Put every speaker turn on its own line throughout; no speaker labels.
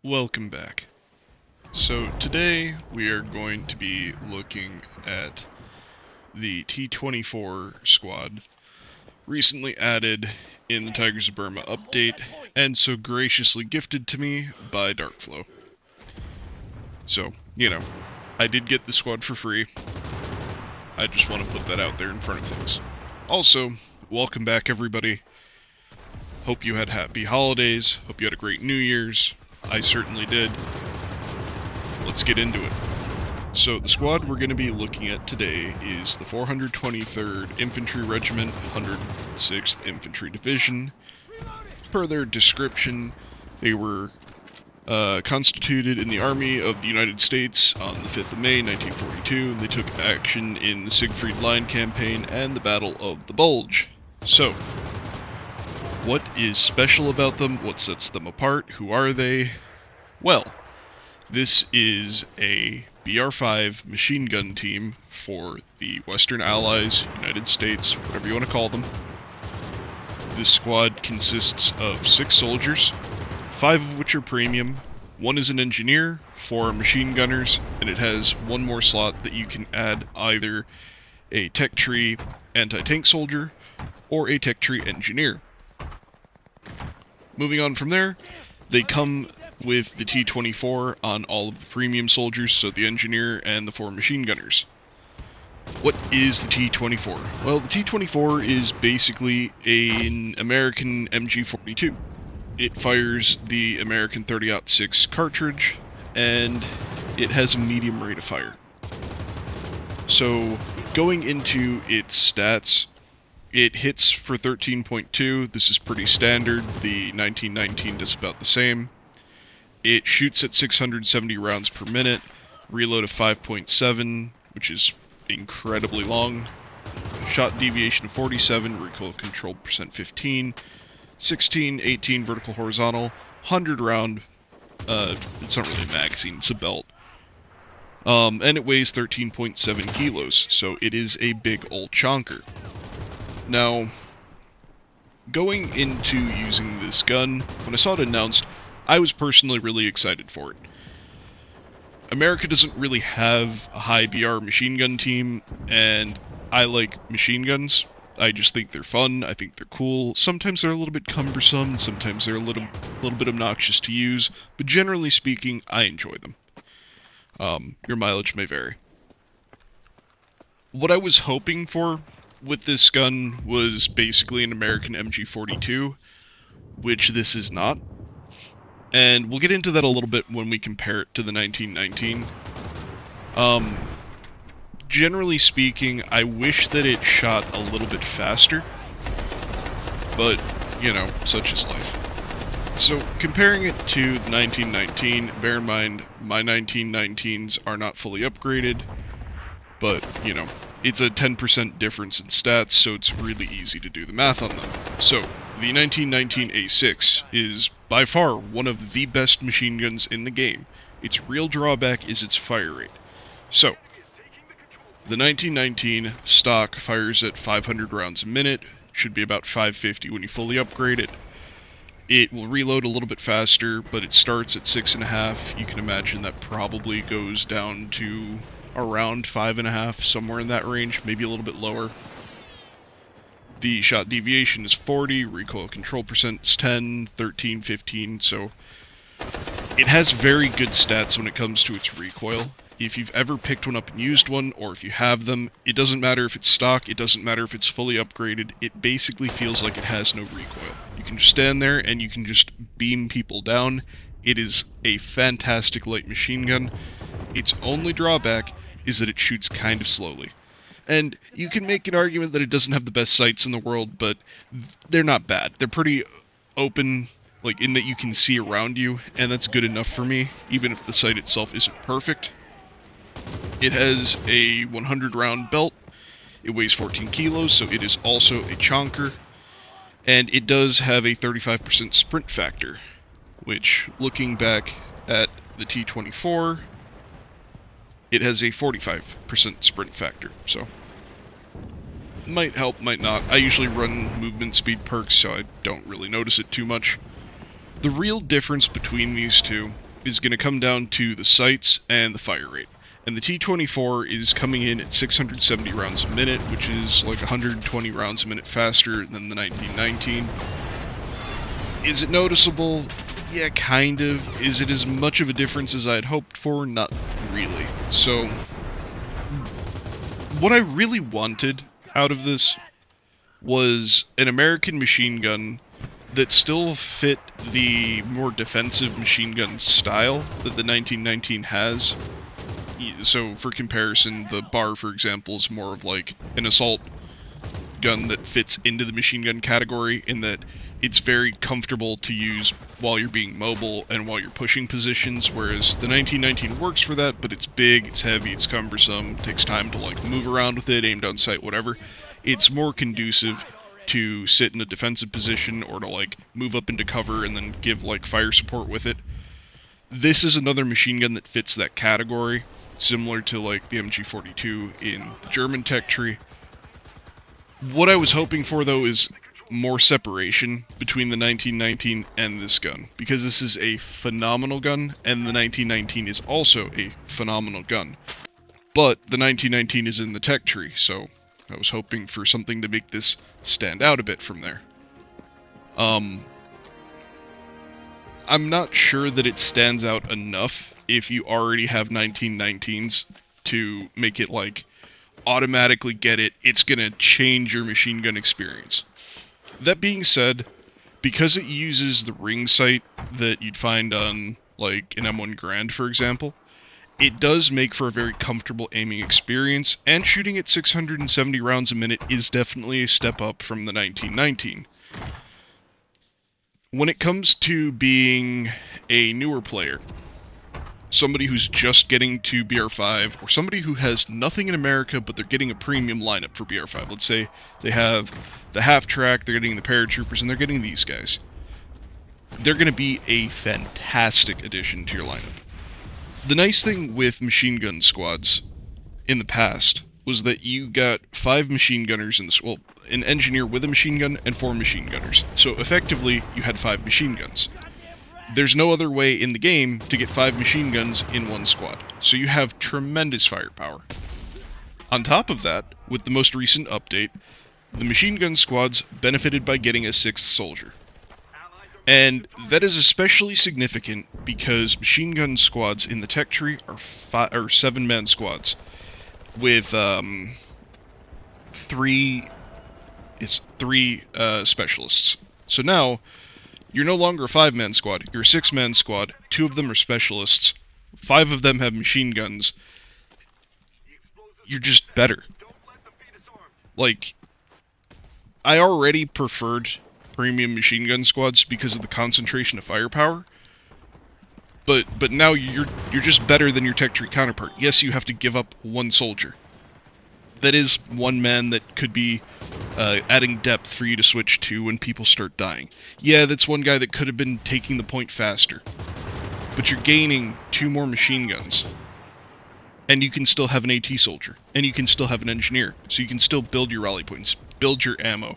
Welcome back. So today we are going to be looking at the T24 squad, recently added in the Tigers of Burma update, and so graciously gifted to me by Darkflow. So, I did get the squad for free. I just want to put that out there in front of things. Also, welcome back everybody. Hope you had happy holidays, hope you had a great New Year's. I certainly did. Let's get into it. So the squad we're going to be looking at today is the 423rd Infantry Regiment, 106th Infantry Division. Per their description, they were constituted in the Army of the United States on the 5th of May, 1942, and they took action in the Siegfried Line Campaign and the Battle of the Bulge. So, what is special about them? What sets them apart? Who are they? Well, this is a BR-5 machine gun team for the Western Allies, United States, whatever you want to call them. This squad consists of 6 soldiers, 5 of which are premium, 1 is an engineer, 4 are machine gunners, and it has 1 more slot that you can add either a tech tree anti-tank soldier or a tech tree engineer. Moving on from there, they come with the T24 on all of the premium soldiers, so the engineer and the 4 machine gunners. What is the T24? Well, the T24 is basically an American MG42. It fires the American 30-06 cartridge, and it has a medium rate of fire. So, going into its stats, it hits for 13.2, this is pretty standard, the 1919 does about the same. It shoots at 670 rounds per minute, reload of 5.7, which is incredibly long, shot deviation of 47, recoil control percent 15, 16, 18 vertical horizontal, 100 round, it's not really a magazine, it's a belt. And it weighs 13.7 kilos, so it is a big old chonker. Now, going into using this gun, when I saw it announced, I was personally really excited for it. America doesn't really have a high BR machine gun team, and I like machine guns. I just think they're fun, I think they're cool. Sometimes they're a little bit cumbersome, sometimes they're a little bit obnoxious to use, but generally speaking, I enjoy them. Your mileage may vary. What I was hoping for with this gun was basically an American MG42, which this is not. And we'll get into that a little bit when we compare it to the 1919. Generally speaking, I wish that it shot a little bit faster, but, such is life. So, comparing it to the 1919, bear in mind, my 1919s are not fully upgraded, but, it's a 10% difference in stats, so it's really easy to do the math on them. So, the 1919 A6 is by far one of the best machine guns in the game. Its real drawback is its fire rate. So, the 1919 stock fires at 500 rounds a minute, should be about 550 when you fully upgrade it. It will reload a little bit faster, but it starts at 6.5. You can imagine that probably goes down to around 5.5, somewhere in that range, maybe a little bit lower. The shot deviation is 40, recoil control percent is 10, 13, 15, so it has very good stats when it comes to its recoil. If you've ever picked one up and used one, or if you have them, it doesn't matter if it's stock, it doesn't matter if it's fully upgraded, it basically feels like it has no recoil. You can just stand there and you can just beam people down. It is a fantastic light machine gun. Its only drawback is that it shoots kind of slowly. And you can make an argument that it doesn't have the best sights in the world, but they're not bad. They're pretty open, like in that you can see around you, and that's good enough for me, even if the sight itself isn't perfect. It has a 100 round belt, it weighs 14 kilos, so it is also a chonker, and it does have a 35% sprint factor, which, looking back at the T24, it has a 45% sprint factor, so might help, might not. I usually run movement speed perks, so I don't really notice it too much. The real difference between these two is going to come down to the sights and the fire rate. And the T24 is coming in at 670 rounds a minute, which is like 120 rounds a minute faster than the 1919. Is it noticeable? Yeah, kind of. Is it as much of a difference as I had hoped for? Not really. So, what I really wanted out of this was an American machine gun that still fit the more defensive machine gun style that the 1919 has. So, for comparison, the BAR, for example, is more of like an assault gun that fits into the machine gun category in that it's very comfortable to use while you're being mobile and while you're pushing positions, whereas the 1919 works for that, but it's big, it's heavy, it's cumbersome, takes time to like move around with it, aim down sight, whatever. It's more conducive to sit in a defensive position or to like move up into cover and then give like fire support with it. This is another machine gun that fits that category, similar to like the MG42 in the German tech tree. What I was hoping for, though, is more separation between the 1919 and this gun, because this is a phenomenal gun, and the 1919 is also a phenomenal gun. But the 1919 is in the tech tree, so I was hoping for something to make this stand out a bit from there. I'm not sure that it stands out enough if you already have 1919s to make it like automatically get it, it's gonna change your machine gun experience. That being said, because it uses the ring sight that you'd find on like an M1 Grand, for example, it does make for a very comfortable aiming experience, and shooting at 670 rounds a minute is definitely a step up from the 1919. When it comes to being a newer player, somebody who's just getting to BR5, or somebody who has nothing in America but they're getting a premium lineup for BR5. Let's say they have the half-track, they're getting the paratroopers, and they're getting these guys. They're going to be a fantastic addition to your lineup. The nice thing with machine gun squads in the past was that you got 5 machine gunners in this, well, an engineer with a machine gun and 4 machine gunners. So effectively, you had 5 machine guns. There's no other way in the game to get 5 machine guns in one squad, so you have tremendous firepower. On top of that, with the most recent update, the machine gun squads benefited by getting a 6th soldier. And that is especially significant because machine gun squads in the tech tree are 7-man squads with 3 specialists. So now, you're no longer a 5-man squad, you're a 6-man squad, 2 of them are specialists, 5 of them have machine guns. You're just better. Like, I already preferred premium machine gun squads because of the concentration of firepower, but now you're just better than your tech tree counterpart. Yes, you have to give up 1 soldier. That is 1 man that could be adding depth for you to switch to when people start dying. Yeah, that's 1 guy that could have been taking the point faster. But you're gaining 2 more machine guns. And you can still have an AT soldier. And you can still have an engineer. So you can still build your rally points, build your ammo,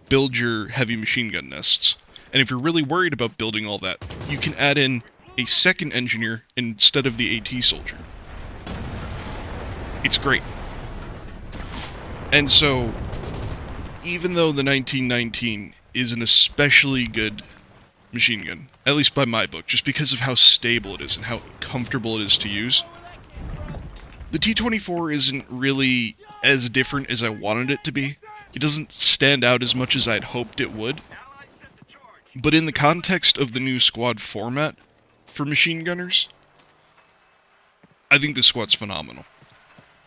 build your heavy machine gun nests. And if you're really worried about building all that, you can add in a 2nd engineer instead of the AT soldier. It's great. And so, even though the 1919 is an especially good machine gun, at least by my book, just because of how stable it is and how comfortable it is to use, the T24 isn't really as different as I wanted it to be. It doesn't stand out as much as I'd hoped it would. But in the context of the new squad format for machine gunners, I think this squad's phenomenal.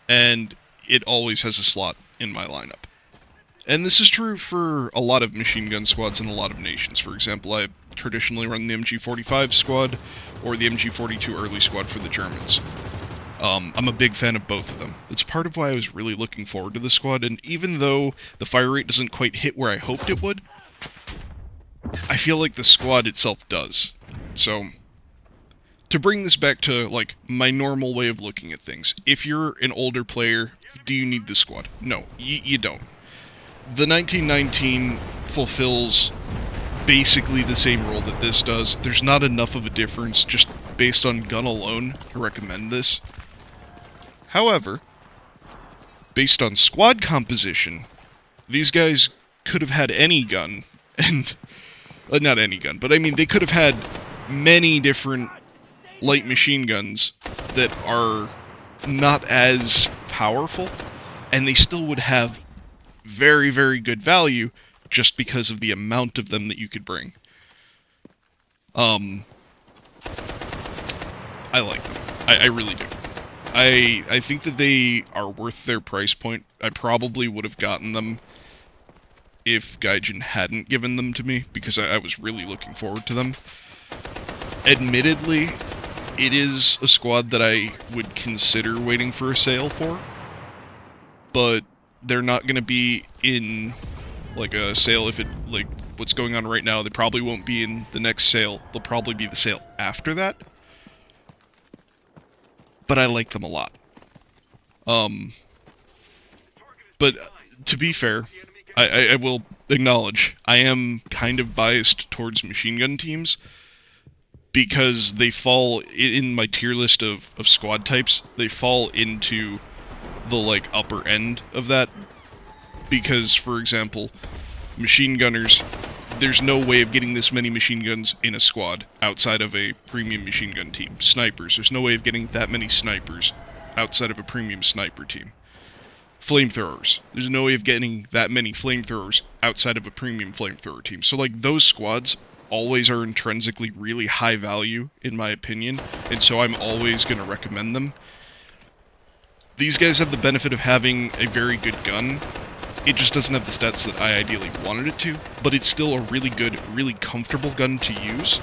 And it always has a slot in my lineup. And this is true for a lot of machine gun squads in a lot of nations. For example, I traditionally run the MG45 squad or the MG42 early squad for the Germans. I'm a big fan of both of them. It's part of why I was really looking forward to the squad, and even though the fire rate doesn't quite hit where I hoped it would, I feel like the squad itself does. So, to bring this back to, like, my normal way of looking at things, if you're an older player, do you need the squad? No, you don't. The 1919 fulfills basically the same role that this does. There's not enough of a difference just based on gun alone to recommend this. However, based on squad composition, these guys could have had any gun, and not any gun, but I mean they could have had many different light machine guns that are not as powerful, and they still would have very, very good value just because of the amount of them that you could bring. I like them. I really do. I think that they are worth their price point. I probably would have gotten them if Gaijin hadn't given them to me, because I was really looking forward to them. Admittedly, it is a squad that I would consider waiting for a sale for, but they're not going to be in, like, a sale if it, like, what's going on right now. They probably won't be in the next sale. They'll probably be the sale after that. But I like them a lot. But to be fair, I will acknowledge I am kind of biased towards machine gun teams because they fall in my tier list of squad types. They fall into the like upper end of that because, for example, machine gunners, there's no way of getting this many machine guns in a squad outside of a premium machine gun team. Snipers, there's no way of getting that many snipers outside of a premium sniper team. Flamethrowers, there's no way of getting that many flamethrowers outside of a premium flamethrower team. So like those squads always are intrinsically really high value in my opinion, and so I'm always going to recommend them. These guys have the benefit of having a very good gun. It just doesn't have the stats that I ideally wanted it to, but it's still a really good, really comfortable gun to use.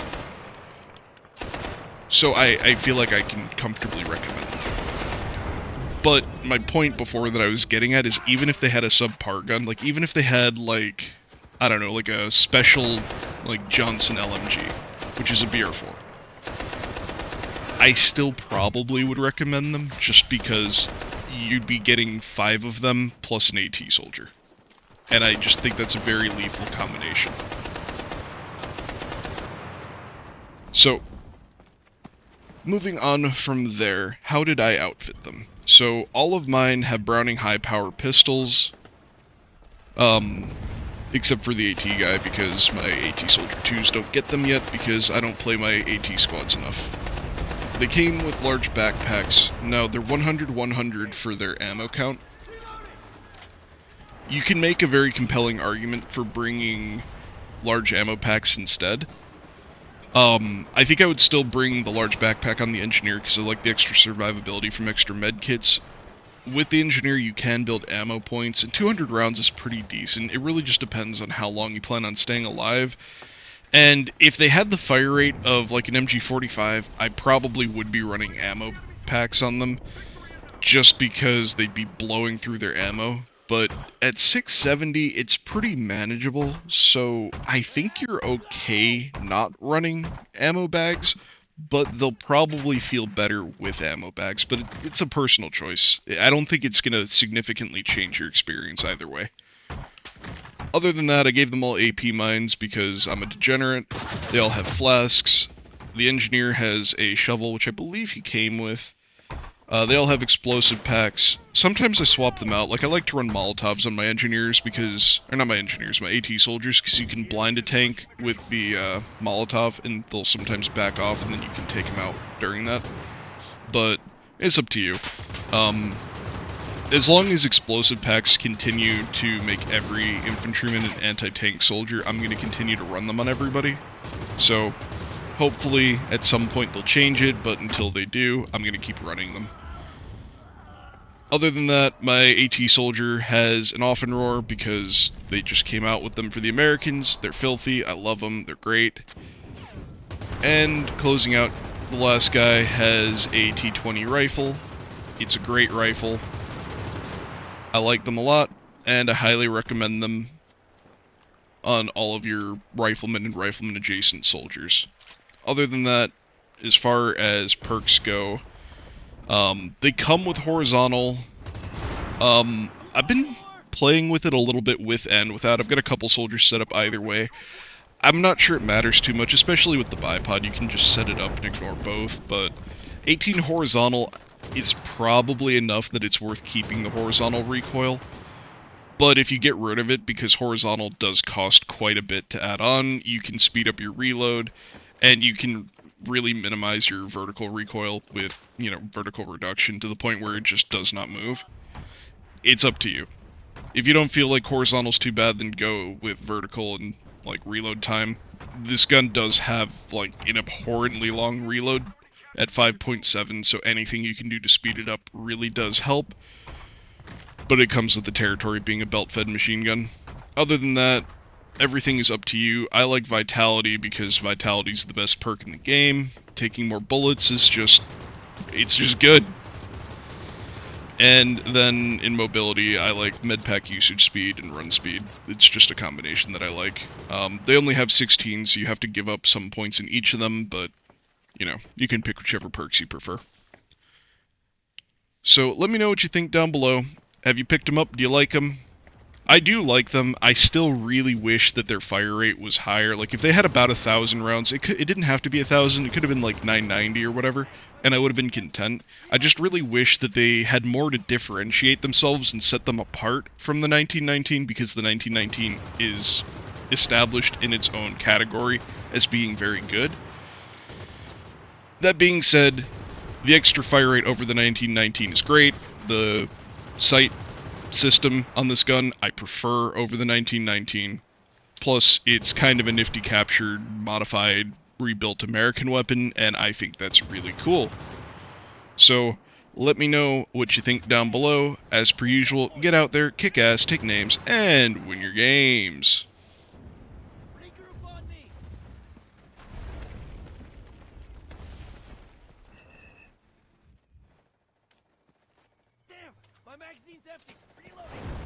So I feel like I can comfortably recommend them. But my point before that I was getting at is even if they had a subpar gun, like even if they had like, I don't know, like a special like Johnson LMG, which is a BR4, I still probably would recommend them just because you'd be getting 5 of them plus an AT soldier. And I just think that's a very lethal combination. So, moving on from there, how did I outfit them? So, all of mine have Browning high-power pistols, except for the AT guy, because my AT Soldier 2s don't get them yet, because I don't play my AT squads enough. They came with large backpacks. Now, they're 100-100 for their ammo count. You can make a very compelling argument for bringing large ammo packs instead. I think I would still bring the large backpack on the Engineer because I like the extra survivability from extra med kits. With the Engineer, you can build ammo points, and 200 rounds is pretty decent. It really just depends on how long you plan on staying alive. And if they had the fire rate of like an MG45, I probably would be running ammo packs on them, just because they'd be blowing through their ammo. But at 670, it's pretty manageable, so I think you're okay not running ammo bags, but they'll probably feel better with ammo bags, but it's a personal choice. I don't think it's going to significantly change your experience either way. Other than that, I gave them all AP mines because I'm a degenerate. They all have flasks. The Engineer has a shovel, which I believe he came with. They all have explosive packs. Sometimes I swap them out. Like, I like to run Molotovs on my Engineers because... Or not my Engineers, my AT Soldiers, because you can blind a tank with the Molotov, and they'll sometimes back off, and then you can take them out during that. But it's up to you. As long as explosive packs continue to make every infantryman an anti-tank soldier, I'm going to continue to run them on everybody. So, hopefully, at some point they'll change it, but until they do, I'm going to keep running them. Other than that, my AT Soldier has an off and roar because they just came out with them for the Americans. They're filthy, I love them, they're great. And closing out, the last guy has a T20 rifle. It's a great rifle. I like them a lot, and I highly recommend them on all of your rifleman and rifleman adjacent soldiers. Other than that, as far as perks go, they come with horizontal. I've been playing with it a little bit with and without. I've got a couple soldiers set up either way. I'm not sure it matters too much, especially with the bipod. You can just set it up and ignore both, but 18 horizontal is probably enough that it's worth keeping the horizontal recoil. But if you get rid of it, because horizontal does cost quite a bit to add on, you can speed up your reload, and you can really minimize your vertical recoil with, vertical reduction to the point where it just does not move. It's up to you. If you don't feel like horizontal's too bad, then go with vertical and, like, reload time. This gun does have, like, an abhorrently long reload at 5.7, so anything you can do to speed it up really does help. But it comes with the territory being a belt-fed machine gun. Other than that, everything is up to you. I like Vitality because Vitality's the best perk in the game. Taking more bullets is it's just good. And then in mobility, I like medpack usage speed and run speed. It's just a combination that I like. They only have 16, so you have to give up some points in each of them, but, you can pick whichever perks you prefer. So let me know what you think down below. Have you picked them up? Do you like them? I do like them. I still really wish that their fire rate was higher. Like, if they had about 1,000 rounds, it didn't have to be 1,000. It could have been like 990 or whatever, and I would have been content. I just really wish that they had more to differentiate themselves and set them apart from the 1919, because the 1919 is established in its own category as being very good. That being said, the extra fire rate over the 1919 is great. The sight system on this gun I prefer over the 1919. Plus, it's kind of a nifty captured, modified, rebuilt American weapon, and I think that's really cool. So, let me know what you think down below. As per usual, get out there, kick ass, take names, and win your games.
Regroup on me. Damn, my magazine's empty. Reloading.